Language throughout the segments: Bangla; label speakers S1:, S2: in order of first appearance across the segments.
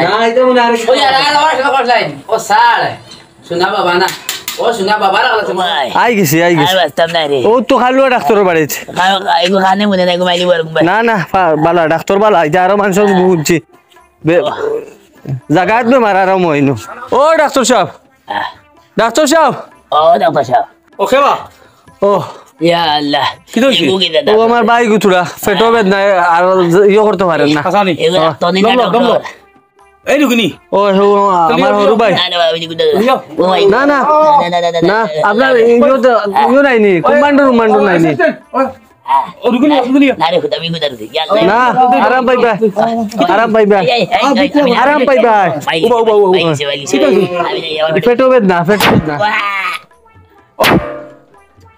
S1: না এটা মনে আর
S2: ওই আর লাইন ও স্যার শোনা বাবা না ও শোনা বাবা লাগলা
S3: আই গেছি
S4: বাস্তব না রে
S3: ও তো খালু ডাক্তারের বাড়িতে
S4: এগো খানে মনে নাই ঘুমাইলি বরং
S3: না না বালা ডাক্তার বালা এটা আরো মানুষ বুঝছি জাগাত বে মারার মইনো ও ডাক্তার সাহেব
S4: ও ডাক্তার সাহেব
S1: ওকে বা
S3: ও
S4: ইয়া আল্লাহ
S3: কি দইছি ও আমার ভাই গুতুরা পেটো বেদনা আর ইয়ে করতে পারেন না
S1: আসানি
S4: এগো তনি না
S1: দমলো এই রুগনি
S3: ও আমার হরু ভাই
S4: না
S3: না না আপনার ইয়ে নাইনি কমান্ডার নাইনি
S1: ও রুগনি
S4: না রে খুদা বিগুদার দি
S3: না আরাম পাইবা আরাম পাইবা পেটো বেদনা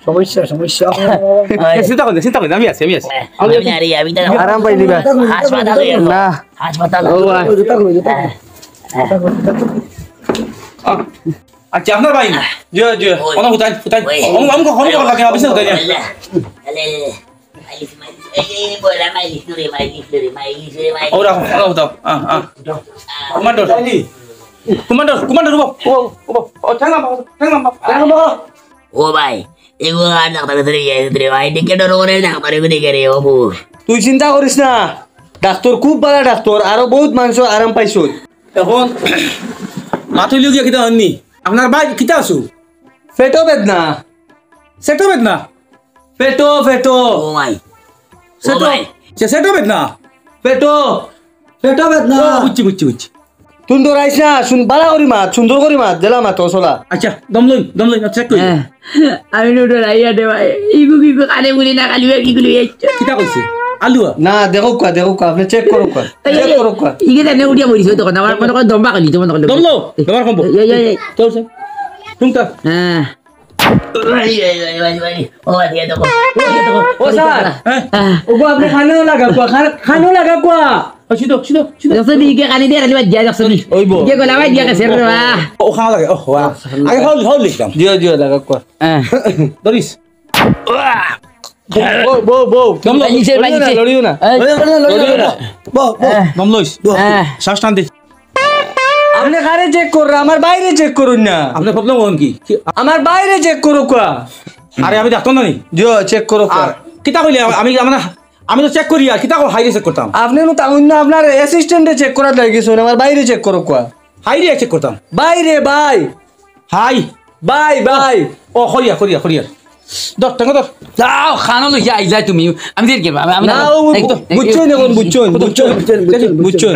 S1: সমস্যা চিন্তা করেন আমি আছি
S3: আরাম পাই দিবা না
S4: হাসপাতাল
S1: আচ্ছা আপনার ভাই জি কোনো হুতাই আমাকে ফোন করা লাগে অবশ্যই হুতাই ওরা হুতাও কমান্ডার ও ঠাঙ্গা
S4: ও ভাই এগো আর ডাক্তার ধরে যাইতে রে ভাই ডেকে ডর করে ডাক্তার এগো দেখে রে ও
S3: তুই চিন্তা করিস না ডাক্তার খুব ভালো ডাক্তার আরো বহুত মানুষ আরাম পাইছো
S1: এখন মাথুই লিয়া কিতা হননি আপনার ভাই কিতা আছো
S3: পেটো বেদনা
S1: সেটো বেদনা
S3: পেটো
S4: ও ভাই
S1: সেটো বেদনা
S3: পেটো বেদনা
S1: বুঝছি
S3: তুই দৌড়াইস না বালা করি মাত সুন্দর করি মাত জেলা মাত ওসলা
S1: আচ্ছা দমলই চেক করি
S4: আমি নো ডরাইয়া দে ভাই ইগু কানে বলি না কালি কি গুলি
S1: কিতা কইছে আলু
S3: না দেখো আপনি চেক করো
S4: ইগে জানে উড়িয়া মরিছে তখন আমার মনে করে দম্বা কালি তোমার তখন
S1: দমলো তোমার কম্বো চলছে শুনতা
S4: হ্যাঁ ও দিয়া তো
S3: ও স্যার ওগো আপনি খানো লাগা কোয়া
S1: সিধো
S4: দেখছ নি ইগে কানি দিয়ে কালি বাজ যা দেখছ নি ইগে গলা বাজ দিয়া কাছে রে বা
S1: ও খাওয়া লাগে ও আগে হাউল লিখতাম
S3: জিও লাগা কোয়া
S1: দরিস
S3: বো
S4: দমলো
S3: লড়িও না
S1: দমলইস শ্বাস টান দে
S3: আপনি কারে চেক করো আমার বাইরে চেক করুন না
S1: আপনার প্রবলেম কোন কি
S3: আমার বাইরে চেক করো কোয়া
S1: আরে আমি ডাক্তার না নি
S3: জিও চেক করো কোয়া
S1: কিতা কইলে আমি তো চেক করি আর কিতা হাইরে চেক করতাম
S3: আপনি তো অন্য আপনার অ্যাসিস্ট্যান্টে চেক করার লাগিয়েছেন আমার বাইরে চেক করো কোয়া
S1: হাইরে চেক করতাম
S3: বাইরে বাই
S1: ও খরিয়া দর টাকা দর
S2: যাও খানো লইয়া আইলা তুমি আমি দের কে আমি
S3: না বুঝছো না কোন বুঝছো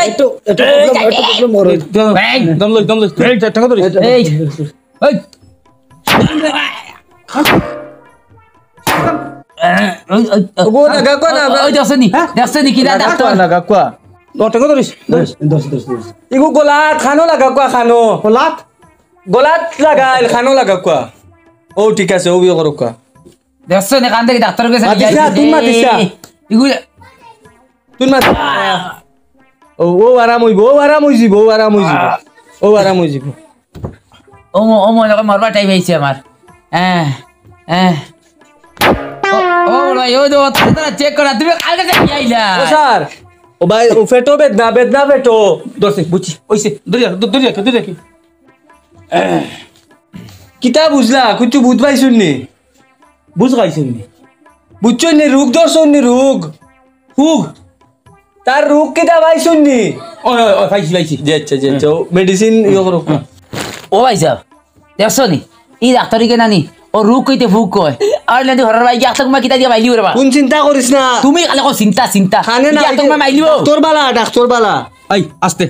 S1: একটু প্রবলেম হরে দমলই টাকা দর
S2: এই
S3: ওগো লাগা কোয়া না
S2: ওই দেখছনি কি ডাক্তার
S3: লাগা কোয়া
S1: দর টাকা দরিস
S3: ইগো গোলাত খানো লাগা কোয়া খানো গোলাত লাগাইল খানো লাগা কোয়া ও ঠিক আছে ও বিয়ে করো কোয়া
S2: দেখছনি কান থেকে ডাক্তার কাছে
S3: তুই মাতিস ও আরাম হইব
S2: ও মনে করে মরবা টাইম হইছে আমার ও ভাই ও তো তারা চেক করা তুমি কালকে যাই আইলা
S3: ও স্যার ও ভাই ও পেটো বেদনা পেটো
S1: দরছে বুঝছি ওইছে দরিয়া কি
S3: কিতা বুঝলা কিছু বুঝ পাইছুন নি
S1: বুঝ গাইছেন নি
S3: বুঝছুন নি রোগ দর্শন নি রোগ তার রোগ কিতা পাইছুন নি
S1: ও পাইছি
S3: যে আচ্ছা মেডিসিন ইয়ে করো
S2: ও ভাই সাহেব দেখছনি ই ডাক্তারিকে নানি ও রোগ কইতে ভুক কয় আর লাদি ঘরের ভাই গিয়া তোমা কিতা দিয়া মাইলি ওরবা
S3: কোন চিন্তা করিস না
S2: তুমি খালি কো চিন্তা
S3: খানে না
S2: তোমা মাইলিও
S3: ডাক্তার বালা
S1: আই আস্তে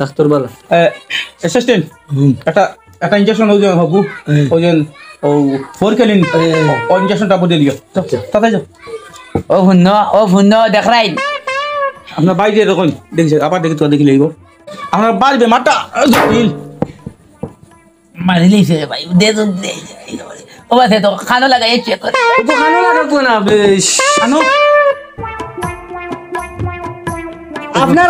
S3: ডাক্তার বালা
S1: অ্যাসিস্ট্যান্ট একটা ইনজেকশন হবু ওজন ও ফোরকেলিন ও ইনজেকশনটা বদে লিও তাতে যাও
S2: ও ভুন্ন দেখরাই
S1: আপনার বাইরে এরকম দেখছে আবার দেখি লইব আপনার বাড়বে মাটা
S2: মারিলিছে ভাই দে ও বাসে তো খানো লাগাই চেক করে
S3: তো খানো লাগাবো না বেশ আপনার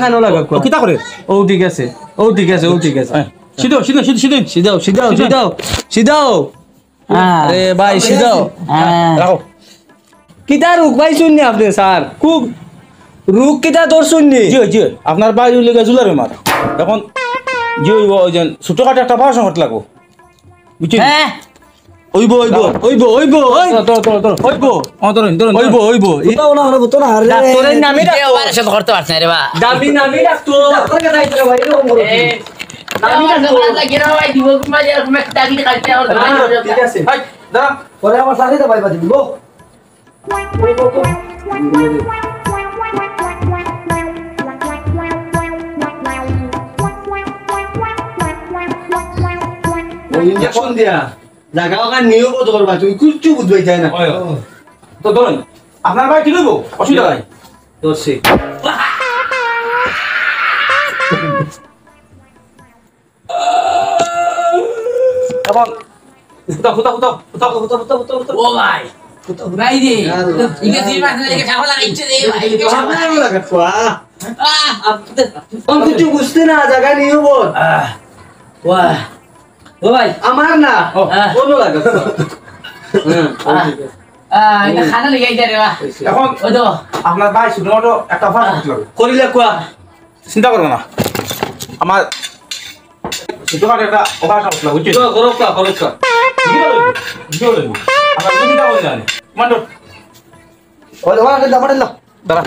S3: খানো লাগা
S1: কিতা করে
S3: ও ঠিক আছে সিধাও আরে ভাই সিধাও
S1: রাখো
S3: কিতা রোগ পাইছুন নি আপনি স্যার
S1: খুব
S3: রুক কিটা ধরছুন নি
S1: জি জি আপনার বাইরে লেগে জুলার বেমার এখন জি ওই ওই যে ছোটখাটো একটা অপারেশন করতে লাগবো বুঝছেন
S2: হ্যাঁ
S1: ওইব ওইব
S3: ওইব
S1: ওইব ধরুন ধরুন
S3: ওইব ডাক্তারের নামে
S2: কেউ অপারেশন করতে পারছে না রে বা
S3: দাবি নামে ডাক্তার ঠিক আছে
S1: দাঁড়া
S5: পরে আমার সাথে তো পাইবা দিব
S3: ইনজেকশন দিয়া জায়গা ওখান নিয়েও বোধ করবা তুমি কিচ্ছু বুঝবাই চাই না
S1: তো ধরুন আপনার ভাই ঠিক হইব অসুবিধা নাই
S3: ধরছি
S1: এখন ফুটা ফুটা ফুটা ফুটা ফুটা ফুটা ফুটা ফুটা
S2: ও ভাই ভাই রে ইকে তুই মাছ লাগে ছাগল লাগাইছে রে ভাই
S3: কিছু বুঝতে না জায়গা নিয়েও বোধ
S2: ওয়াহ ও ভাই
S3: আমার না অন্য লাগা
S2: এটা খানা লেগে যায় রে বা
S1: এখন
S2: ওই তো
S1: আপনার ভাই শুধুমাত্র একটা অপারেশন করতে লাগবে
S3: করিলে কোয়া
S1: চিন্তা করবো না আমার ছোটখাটো একটা অপারেশন করতে লাগবে বুঝছেন
S3: করো কোয়া
S1: আপনার চিন্তা করতে জানি মান্ডর
S5: ওই ওরা দামাড়ে লাও
S1: দাঁড়া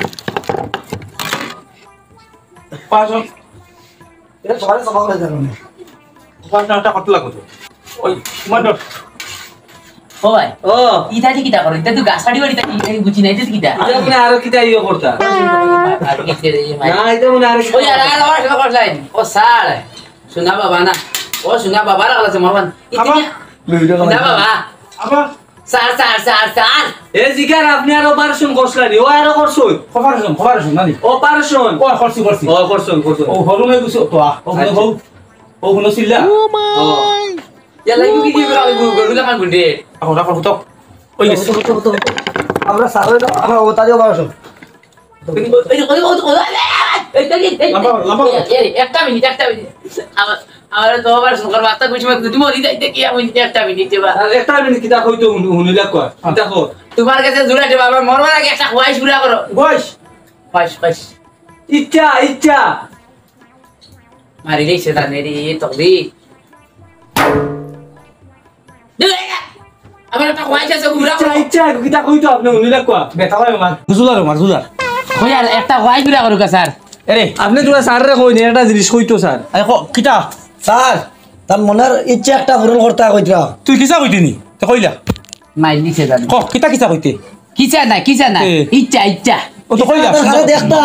S1: অপারেশন
S5: এটা সবাই সবাই করে জানো
S1: অপারেশনটা করতে লাগবে তো ওই মান্ডর
S2: ও ভাই
S3: ও
S2: ইটা কি কিটা করে এটা তুই গাছাড়ি বাড়ি তাকি এই বুঝি নাই তুই কিটা
S3: এটা মনে আরো কিটা ইয়ে করতা
S2: আর গেছে রে ভাই
S3: না এটা মনে আরো
S2: ও यार আর আমার সব করলাই ও সাল শোনা বাবা না ও শোনা বাবা রাখলা সে মরবান ইতিনি শোনা বাবা
S1: আবার
S2: স্যার
S3: এ জিগার আপনি আর অপারেশন করছলানি ও আর করছুন
S1: অপারেশন নানি
S3: অপারেশন
S1: ও করছি
S3: ও করছুন
S1: ও হরুমে গুছো তো ও হলো হও ও হলো সিল্লা
S2: ইয়ালা কি কি বলা গরুলা মান গুন্ডে
S1: এখন রাখো তো ওই গেছে
S5: আমরা সারে আমরা ও তাজে বাসো
S2: একটা মিনিট আমার তো আবার সরকার বার্তা কিছু তুমি মরি যাইতে কি আমি একটা মিনিট বা
S3: আর একটা মিনিট কিটা কইতো হুনিলা কোয়া কিটা কো
S2: তোমার কাছে জুড়াইতে বাবা মরবার আগে একটা খুয়াইশ পুরা করো
S1: বয়স
S2: ফাইস
S3: ইচ্ছা
S2: মারি গেছে জানে রে তকদি আমার একটা খুয়াইশ আছে পুরা করো
S3: ইচ্ছা কিটা কইতো আপনি হুনিলা কোয়া
S1: বেতালাই মার জুলার
S2: কই আর একটা খুয়াইশ পুরা করো কা স্যার
S1: এরে
S3: আপনি তোরা স্যাররে কইনি একটা জিনিস কইতো স্যার
S1: আরে কিটা
S5: স্যার তার মনের ইচ্ছা একটা পূরণ করতে কইতরা
S1: তুই কিসা কইতিনি তে কইলা
S2: মাই দিছে জানে
S1: কিতা কইতে
S2: কিছা না ইচ্ছা
S1: ও তো কইলা
S5: খালি দেখতা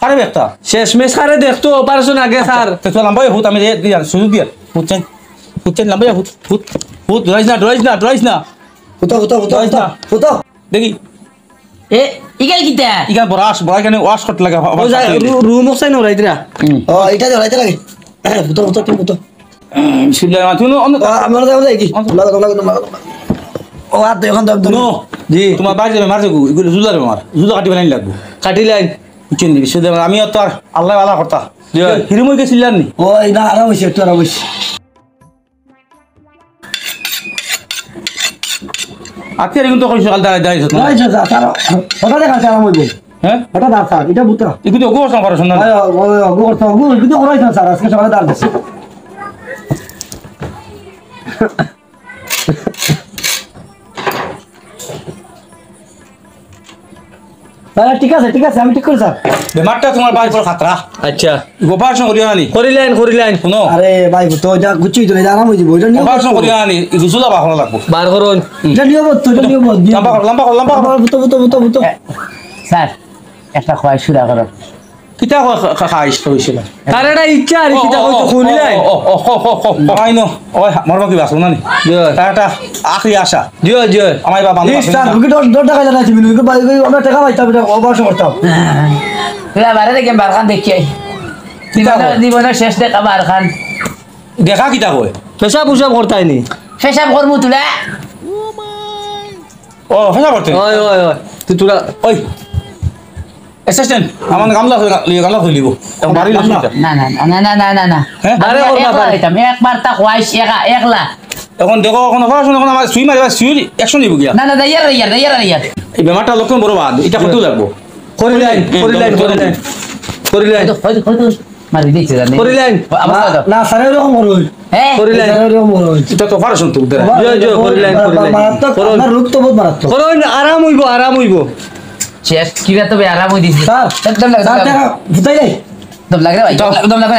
S1: কারে একটা
S3: শেষমেশ সারে দেখতো অপারেশন আগে স্যার
S1: তে তো লম্বা হুত আমি দিয়া সুযোগ দিয়া হুতছেন লম্বা হুত ডরাইস না
S5: ফুটো ফুটো
S1: দেখি
S2: এ ইগাল কিতা
S1: ইগা বড়াই কেন ওয়াশ করতে লাগে
S3: রুম ওসাই ন রাইতরা
S5: ও এটা জ্বলাইতে লাগে ফুটো ফুটো
S1: শিবলা তুই
S5: আমরা যাবো কি লাগা ও আর এখন দাম
S1: নো
S3: জি
S1: তোমার বাড়ি যাবে মার যাবো এগুলো জুলার মার জুলা কাটি বানাই লাগবো
S3: কাটি লাইন
S1: বুঝছেন দিবি শুধু আমি তো আর আল্লাহ আল্লাহ করতা হিরুমই গেছিলাম নি
S5: ওই না আরাম হইছে একটু আরাম হইছে
S1: আজকে কিন্তু কই সকাল দাঁড়াই
S5: ওই যে স্যার ওটা দেখা আরাম হইব
S1: হ্যাঁ
S5: ওটা দাঁড় স্যার এটা বুতরা
S1: এগুলো তো গোস করার সন্ধান
S5: গো করতে গো কিন্তু ওরাই স্যার আজকে সকালে দাঁড় দিছে ঠিক আছে আমি ঠিক করি স্যার
S1: বেমারটা তোমার বাড়ি পর খাতরা
S3: আচ্ছা
S1: অপারেশন করিয়া আনি
S3: করিলাইন
S1: শুনো
S5: আরে ভাই তো যা গুচি তো এটা আরাম হয়ে যাব এটা নিয়ে
S1: অপারেশন করিয়া আনি জুলা বাহন লাগবো
S3: বার করুন
S5: এটা নিয়ে তো এটা নিয়ে
S1: লম্বা
S5: বুতো
S2: স্যার একটা খুয়াইশ পুরা করো
S1: কিতা খাইছ হইছিল
S3: তার এটা ইচ্ছা আর কিটা কইতো শুনিলাইন
S1: আইনো ওই মরবা কি বাসো না নি একটা আখরি আশা
S3: জিও
S1: আমার বাবা
S5: স্যার বুকি ডর টাকা জানাইছি মিনু ভাই আমরা টাকা পাইতাম এটা অবশ্য করতাম
S2: তুই বারে দেখে বারখান দেখি আই জীবনের শেষ দেখা বারখান
S1: দেখা কিতা কয়
S3: পেশা পুষা করতাইনি
S2: ফেসাব করমু তুলা
S1: ও হেনা করতে
S3: ওই তুই তোরা
S1: ওই অ্যাসিস্ট্যান্ট আমার গামলা হই লিব বাড়ি লাগি
S2: না
S1: হ্যাঁ
S3: আরে ওর বাবা
S2: একবার তা খুয়াইশ একলা
S1: এখন দেখো এখন অপারেশন এখন আমার সুই মারিবা সুই অ্যাকশন দিব গিয়া
S2: না দাইয়ার
S1: এই বেমারটা লক্ষণ বড় বাদ এটা কত লাগবো
S3: করিলেন করিলেন করিলেন করিলেন
S2: মারি দিয়েছে জানি
S3: করিলেন
S5: না স্যার এরকম করুন
S2: হ্যাঁ
S3: করিলেন
S5: এরকম করুন
S1: এটা তো অপারেশন তো উদ্ধার
S3: জয় করিলেন করিলেন
S5: মারাত্মক আপনার রূপ তো বহুত মারাত্মক
S3: করুন আরাম হইব
S2: শেষ কিরা তবে আরাম হই দিছি
S5: স্যার
S2: একদম লাগে
S5: স্যার টাকা ভুতাই যাই
S2: দম লাগে ভাই দম লাগে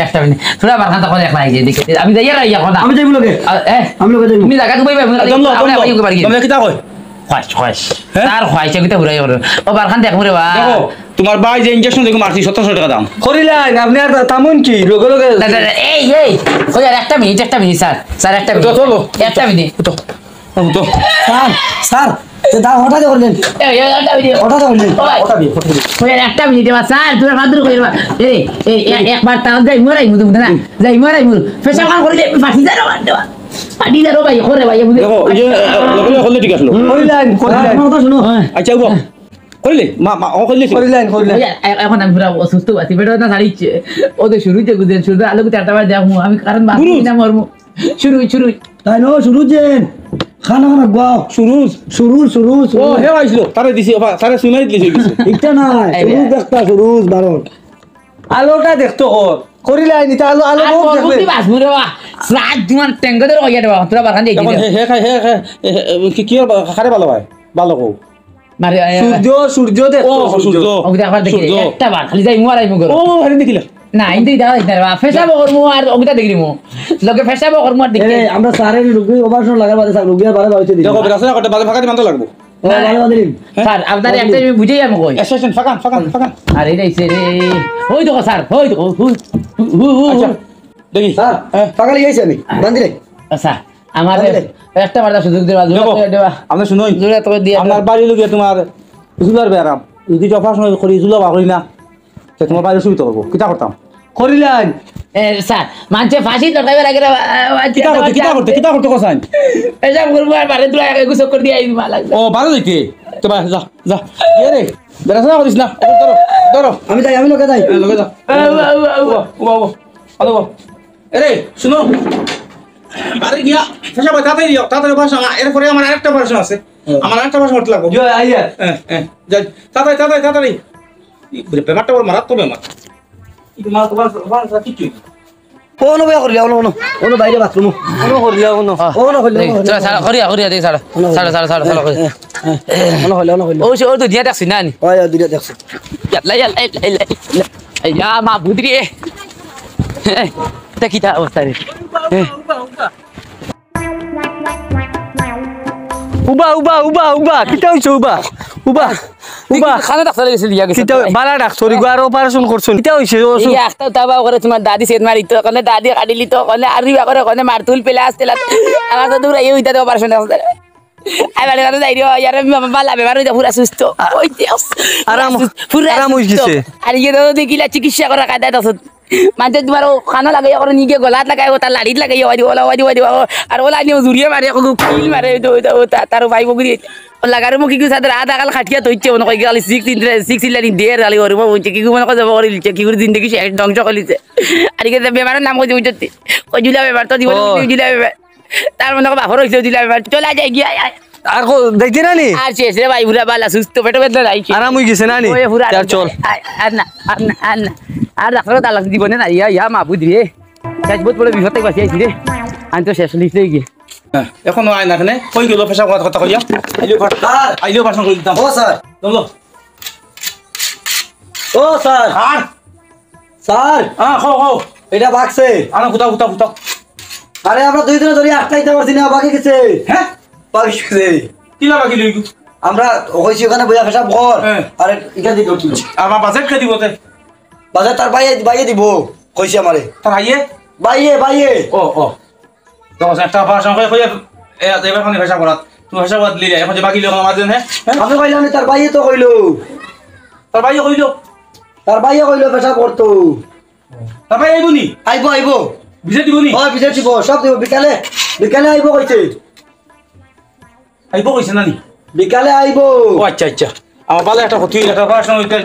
S2: একটা মিনিট তোরা বারখান তখন একলা আইছে দেখে আমি যাইয়া রাই এখন
S5: আমি যাইব লগে আমি লগে যাইব
S2: তুমি জায়গা তুমি
S1: জমলো
S2: আমরা ভাই পারি
S1: তোমরা কিতা কই
S2: খাস খাস
S1: হ্যাঁ?
S2: তার খাইছে কিতা ঘুরাই ওর ও বারখান দেখ মরে বা
S1: দেখো তোমার ভাই যে ইনজেকশন দেখো মারছি 1700 টাকা দাম
S3: করিলেন আপনি আর তামুন কি লগে লগে
S2: এই ওই আর একটা মিনিট স্যার একটা মিনিট
S1: চলো।
S2: একটা মিনিট
S1: তো তো
S5: স্যার স্যার তে দা হঠাৎ করলেন
S2: এই একটা মিনিট
S5: হঠাৎ করলেন
S2: ওই আর একটা মিনিট বা স্যার তোরা মাদুর কইবা এই একবার তাও যাই মরাই মুদু না যাই মরাই মুদু ফেসা কাম করলে ফাটি যায় না ফাটি যায় ভাই করে ভাই
S1: দেখো এই যে লগে হলে ঠিক আছে
S3: করিলেন করিলেন
S5: আমার কথা শুনো
S1: আচ্ছা গো কইলে মা ও কইলে
S3: করিলেন করিলেন
S2: এখন আমি পুরো অসুস্থ আছি বেটা না ছাড়িচ্ছে ওদের শুরুতে গুদেন শুরু আলোকে চারটা বার দেখো আমি কারণ বাকি না মরমু শুরু
S5: তাই নো সুরুজেন খানা খানা গাও
S1: সুরুজ
S5: সুরুজ
S1: ও হে আইছিল তারে দিছি তারে শুনাই দিছি
S5: এটা না সুরুজ দেখতা সুরুজ বারণ
S3: আলোটা দেখতো ওর করিলেন এটা আলো আলো
S2: আর
S3: বহুত দেখবে
S2: পরবর্তী বাস মুরে বা সাত দিন ট্যাঙ্গদের ওইয়া দেবা তোরা বারখান দিয়ে
S1: এখন হে খাই হে কি কি খারে ভালো ভাই ভালো কও
S2: মারে
S3: সূর্য দেখতো
S1: ও সূর্য
S2: ওকে আবার দেখি
S1: সূর্য।
S2: একটা বার খালি যাই মুয়ারাই মুগর
S1: ও হারে দেখিলা
S2: না ইন্দি দাও না ফেসাব করমু আর ওগটা দেখি মু লগে ফেসাব করমু আর দেখি
S5: আমরা স্যারের রুগী অপারেশন লাগার বাদে স্যার রুগী বারে বাড়িতে দিই
S1: দেখো রাস্তা কাটে বাজে ফাঁকা দিমান তো লাগবো
S5: বারে বাদে দিন
S2: স্যার আপনার একটা বুঝেই আমি কই
S1: এসেশন ফাঁকা
S2: আরে এইছে রে ওই দেখো স্যার ওই দেখো
S1: আচ্ছা দেখি
S5: স্যার
S1: হ্যাঁ
S5: পাগালি গেছি আমি বান্ধি রে
S2: স্যার আমার
S5: বান্ধি রে
S2: একটা বার সুযোগ দেবা
S1: দেখো
S2: দেবা
S1: আপনি শুনুন
S2: জোড়া তো দিয়ে
S1: আপনার বাড়ি লোকে তোমার জুলার বেয়ারাম যদি অপারেশন করি জুলা বাকরি না সে তোমার বাড়ি সুবিধা করবো কিতা করতাম
S3: করিলেন
S2: স্যার মানছে ফাঁসি লটাইবার আগে
S1: কিতা করতে কোসাইন
S2: এসব করবো আর বারে তুই এগুলো চক্কর দিয়ে আইবি মালা
S1: ও বারো দেখি তো বা যা এ রে বেড়াশোনা করিস না ধরো
S5: আমি যাই আমি লোকে যাই
S1: লগে যা আলো এরে শুনো আরে গিয়া ফেসা ভাই তাড়াতাড়ি ভাষা এরপরে আমার আরেকটা ভাষা আছে আমার আরেকটা ভাষা হতে লাগবো
S3: জয় আইয়া
S1: যাই তাড়াতাড়ি বেমারটা বল মারাত্মক বেমার
S5: ও নো ভাই করলি ও নো বাইরে বাথরুম
S3: কোনো করিলা কোনো
S5: ও নো করলি
S2: করিয়া দেখ সারা
S5: ও নো করলি
S2: ও সে ও তো দিয়া দেখছি না নি
S5: ওই দুইটা দেখছ
S2: ইয়া মা বুদরি তা কিটা অবস্থা রে
S3: উবা কিটা হইছে উবা
S2: খানা ডাক্তার গেছিল দিয়া গেছে
S3: কিটা বালা ডাক্তার গো আর অপারেশন করছন কিটা হইছে
S2: এই একটা তাবা করে তোমার দাদি সেট মারি তো কনে দাদি কাটিলি তো কনে আরিবা করে কনে মারতুল পেলে আসতেলা আমার তো দূর এই হইতা তো অপারেশন আছে আইবারে কথা যাই রে ইয়ার বালা বেমার হইতা পুরা সুস্থ ওই
S3: আরাম হই গেছে
S2: আর ইয়ে তো দেখিলা চিকিৎসা করা কায়দা তো মানে তোমার খানা লাগাই করে নিকে গলাত লাগাই তার লাড়িত লাগাই ওলা আর ওলা নিয়ে জুড়িয়ে মারে কিল মারে তার ভাই বগুড়ি লাগারে মোক কি সাদর আধা কাল খাটিয়া তৈছে মনে কই গালি সিক্স ইলানি দেড় গালি করব বলছে কি মনে কই যাব করিলছে কি করে জিন্দগি শেষ ধ্বংস করিছে আর কি বেমারের নাম কই বুঝতে কই জুলা বেমার তো দিব জুলা বেমার তার মনে কই বাহর হইছে জুলা বেমার চলে যায় গিয়া
S3: আর দেখতে না নি
S2: আর শেষ রে ভাই পুরা বালা সুস্থ পেটে বেদনা রাইছে
S3: আরাম হই গেছে না নি আর চল
S2: আর ডাক্তার তালাক দিব না ইয়া মা বুঝি রে শেষ বহুত বড় বিপদ থেকে বাঁচিয়ে আইছি রে আমি তো শেষ লিখতে গিয়ে
S1: এখন আয় না কই গেল ফেসা কথা কইয়া আইলেও ভাষণ করে দিতাম
S5: ও স্যার
S1: চলো
S5: ও স্যার
S1: আর
S5: স্যার
S1: খাও
S5: এটা বাকছে
S1: আনা কুতা
S5: আরে আমরা দুই দিন ধরে আটকাইতে পারছি না বাকি গেছে
S1: হ্যাঁ
S5: বাকি গেছে
S1: কিলা বাকি লইগু
S5: আমরা কইছি ওখানে বইয়া পেশাব কর
S1: হ্যাঁ।
S5: আরে ইটা দি করছিল
S1: আমার বাজেট কে দিবতে
S5: বাজার তার বাইয়ে দিব কইছি আমারে
S1: তার আইয়ে
S5: বাইয়ে
S1: ও তো একটা ভাষণ কইয়া এবার খানে ফেসা করাত তুমি ফেসা করাত লিলে এখন যে বাকি লোক আমার জন্য হ্যাঁ
S5: আমি কইলাম না তার বাইয়ে তো কইলো
S1: তার ভাইও কইলো
S5: পেশাব করতো
S1: তার ভাই আইবনি
S5: আইবো
S1: বিজে দিবনি
S5: ও বিজয় দিব সব দিব বিকালে আইবো কইছে
S1: আইব কইছে নানি
S5: বিকালে আইবো
S1: ও আচ্ছা আমার ভালো একটা কথা একটা ভাষণ হইতো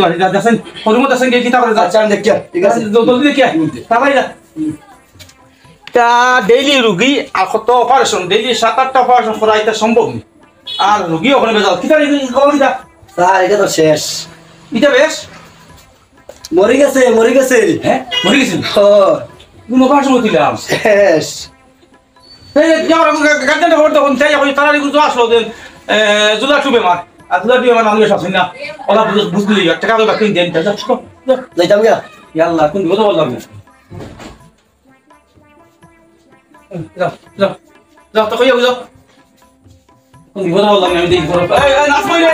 S1: আসি যাচ্ছেন পরিমত আছেন কি কিতা করে
S5: আচ্ছা দেখিয়া ঠিক আছে
S1: জলদি দেখি তার ভাই তা ডেইলি রুগী আর কত অপারেশন ডেইলি 7-8টা অপারেশন করা এটা সম্ভব নেই আর রুগী ওখানে বেজাল কিতা খবর কিতা
S5: স্যার এটা তো শেষ
S1: এটা বেশ
S5: মরে গেছে
S1: হ্যাঁ মরে গেছিল
S5: ও
S1: কোনো ভাষা দিলাম
S5: শেষ
S1: গার্জেনটা খবর তখন চাই এখন তাড়াতাড়ি কিন্তু আসলো যে জুলা টুবে মার আর জুলা টুবে মার আমি শাসন না ওলা বুঝতে দিই টাকা তো বাকি দেন
S5: যাইতাম গা
S1: ইয়াল্লা কোন কথা বললাম না যাও যাও যাও তো কইয়া যাও কোন কথা বললাম আমি দেখি নাচ কইরে